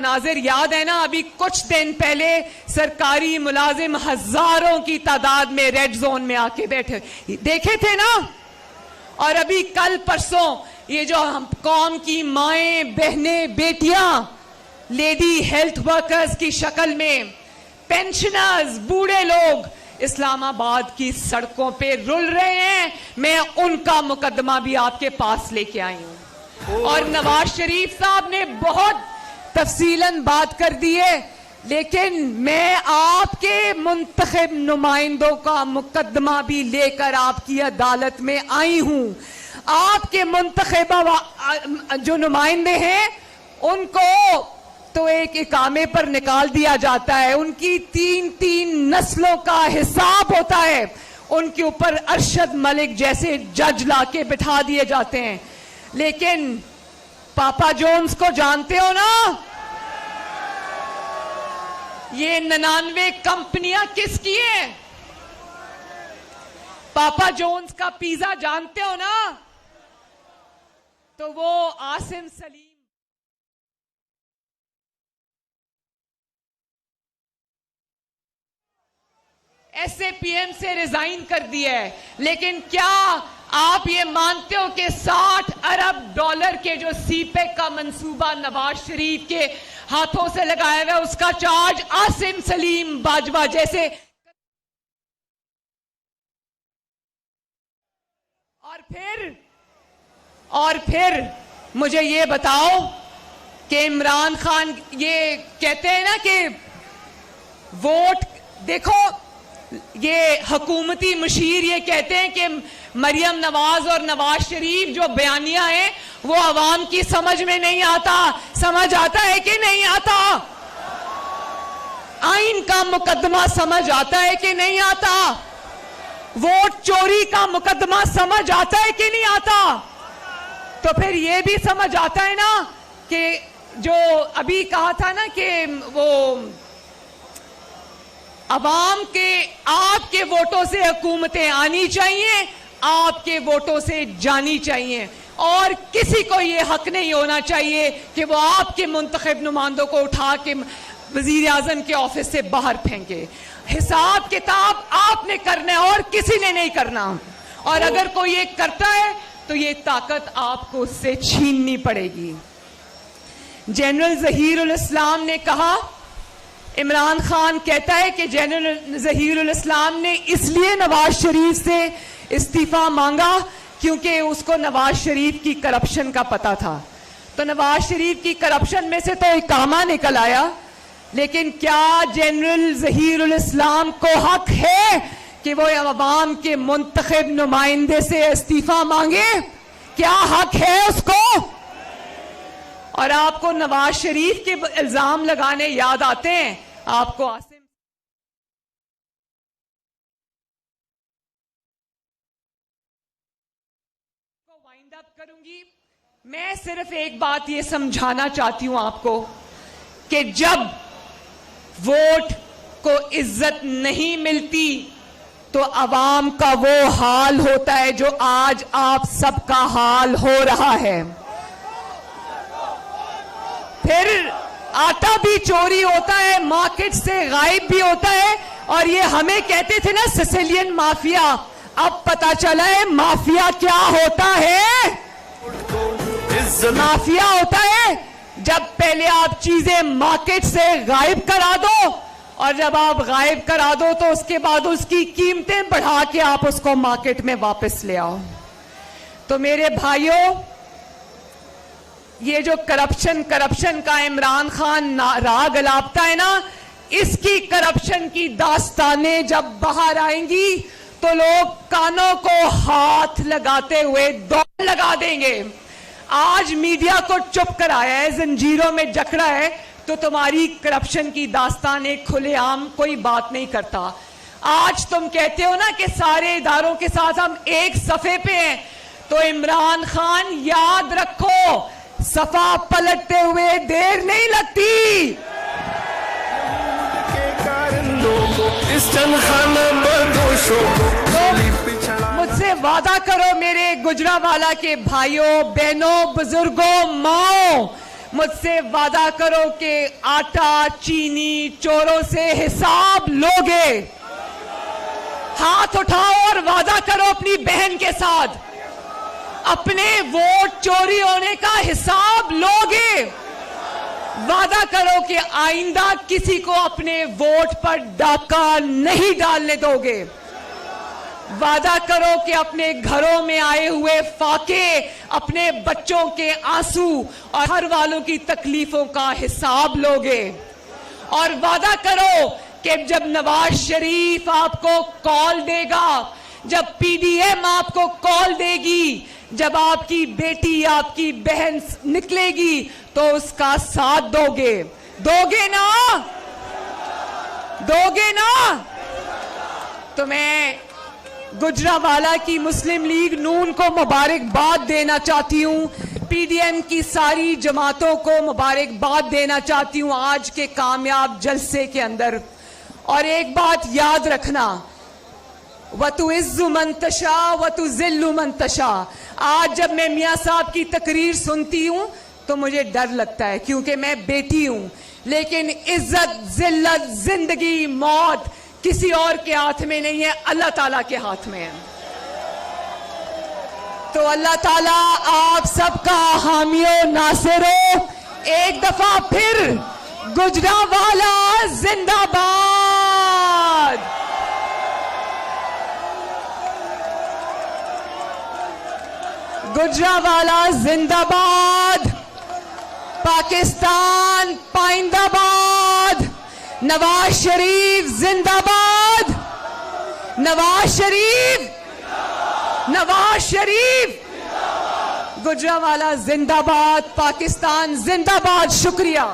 नाज़िर याद है ना, अभी कुछ दिन पहले सरकारी मुलाजिम हजारों की तादाद में रेड जोन में आके बैठे देखे थे ना। और अभी कल परसों ये जो हम कौम की माएं, बहनें, बेटियां लेडी हेल्थ वर्कर्स की शक्ल में, पेंशनर्स, बूढ़े लोग इस्लामाबाद की सड़कों पे रुल रहे हैं, मैं उनका मुकदमा भी आपके पास लेके आई हूं। और नवाज शरीफ साहब ने बहुत तफसीलन बात कर दी है, लेकिन मैं आपके मुंतखब नुमाइंदों का मुकदमा भी लेकर आपकी अदालत में आई हूं। आपके मुंतखब जो नुमाइंदे हैं उनको तो एक इकामे पर निकाल दिया जाता है, उनकी 3-3 नस्लों का हिसाब होता है, उनके ऊपर अरशद मलिक जैसे जज लाके बिठा दिए जाते हैं। लेकिन पापा जोन्स को जानते हो ना, ये 99 कंपनियां किसकी हैं? पापा जोन्स का पिज्जा जानते हो ना, तो वो आसिम सलीम SAPM से रिजाइन कर दिया है। लेकिन क्या आप ये मानते हो कि 60 अरब डॉलर के जो सीपेक का मंसूबा नवाज शरीफ के हाथों से लगाया हुआ, उसका चार्ज आसिम सलीम बाजवा जैसे। और फिर मुझे ये बताओ कि इमरान खान ये कहते हैं ना कि वोट देखो, ये हुकूमती मुशीर ये कहते हैं कि मरियम नवाज और नवाज शरीफ जो बयानिया है वो आवाम की समझ में नहीं आता। समझ आता है कि नहीं आता? आइन का मुकदमा समझ आता है कि नहीं आता? वोट चोरी का मुकदमा समझ आता है कि नहीं आता? तो फिर ये भी समझ आता है ना कि जो अभी कहा था ना कि वो अवाम के आपके वोटों से हुकूमतें आनी चाहिए, आपके वोटों से जानी चाहिए, और किसी को ये हक नहीं होना चाहिए कि वो आपके मुंतखब नुमाइंदों को उठा के वजीर आजम के ऑफिस से बाहर फेंके। हिसाब किताब आपने करना है और किसी ने नहीं करना। और अगर कोई ये करता है तो ये ताकत आपको उससे छीननी पड़ेगी। जनरल जहीरुल इस्लाम ने कहा, इमरान खान कहता है कि जनरल जहीरुल इस्लाम ने इसलिए नवाज शरीफ से इस्तीफा मांगा क्योंकि उसको नवाज शरीफ की करप्शन का पता था। तो नवाज शरीफ की करप्शन में से तो इकामा निकल आया, लेकिन क्या जनरल जहीरुल इस्लाम को हक है कि वो अवाम के मुंतखब नुमाइंदे से इस्तीफा मांगे? क्या हक है उसको? और आपको नवाज शरीफ के इल्जाम लगाने याद आते हैं? आपको आसिम को वाइंड अप करूंगी। मैं सिर्फ एक बात ये समझाना चाहती हूं आपको कि जब वोट को इज्जत नहीं मिलती तो अवाम का वो हाल होता है जो आज आप सबका हाल हो रहा है। फिर आटा भी चोरी होता है, मार्केट से गायब भी होता है। और ये हमें कहते थे ना सिसिलियन माफिया, अब पता चला है माफिया क्या होता है। माफिया होता है जब पहले आप चीजें मार्केट से गायब करा दो, और जब आप गायब करा दो तो उसके बाद उसकी कीमतें बढ़ा के आप उसको मार्केट में वापस ले आओ। तो मेरे भाइयों, ये जो करप्शन का इमरान खान राग अलापता है ना, इसकी करप्शन की दास्तानें जब बाहर आएंगी तो लोग कानों को हाथ लगाते हुए दौड़ लगा देंगे। आज मीडिया को चुप कराया है, जंजीरों में जकड़ा है, तो तुम्हारी करप्शन की दास्तानें खुलेआम कोई बात नहीं करता। आज तुम कहते हो ना कि सारे इदारों के साथ हम एक सफे पे हैं, तो इमरान खान याद रखो, सफा पलटते हुए देर नहीं लगती। मुझसे वादा करो मेरे गुजरावाला के भाइयों, बहनों, बुजुर्गों, माओ, मुझसे वादा करो कि आटा चीनी चोरों से हिसाब लोगे। हाथ उठाओ और वादा करो अपनी बहन के साथ, अपने वोट चोरी होने का हिसाब लोगे। वादा करो कि आइंदा किसी को अपने वोट पर डाका नहीं डालने दोगे। वादा करो कि अपने घरों में आए हुए फाके, अपने बच्चों के आंसू और घर वालों की तकलीफों का हिसाब लोगे। और वादा करो कि जब नवाज शरीफ आपको कॉल देगा, जब पीडीएम आपको कॉल देगी, जब आपकी बेटी आपकी बहन निकलेगी तो उसका साथ दोगे। दोगे ना? दोगे ना? तो मैं गुजरावाला की मुस्लिम लीग नून को मुबारकबाद देना चाहती हूं, पीडीएम की सारी जमातों को मुबारकबाद देना चाहती हूं आज के कामयाब जलसे के अंदर। और एक बात याद रखना, वतुइज़्ज़ु मन तशा वतुज़िल्लु मन तशा। आज जब मैं मियां साहब की तकरीर सुनती हूं तो मुझे डर लगता है, क्योंकि मैं बेटी हूं, लेकिन इज्जत जिल्लत जिंदगी मौत किसी और के हाथ में नहीं है, अल्लाह ताला के हाथ में है। तो अल्लाह ताला आप सबका हामियो नासिरो। एक दफा फिर गुजरावाला जिंदाबाद। गुजरावाला जिंदाबाद। पाकिस्तान पाइंदाबाद। नवाज शरीफ जिंदाबाद। नवाज शरीफ, नवाज शरीफ, गुजरावाला जिंदाबाद। पाकिस्तान जिंदाबाद। शुक्रिया।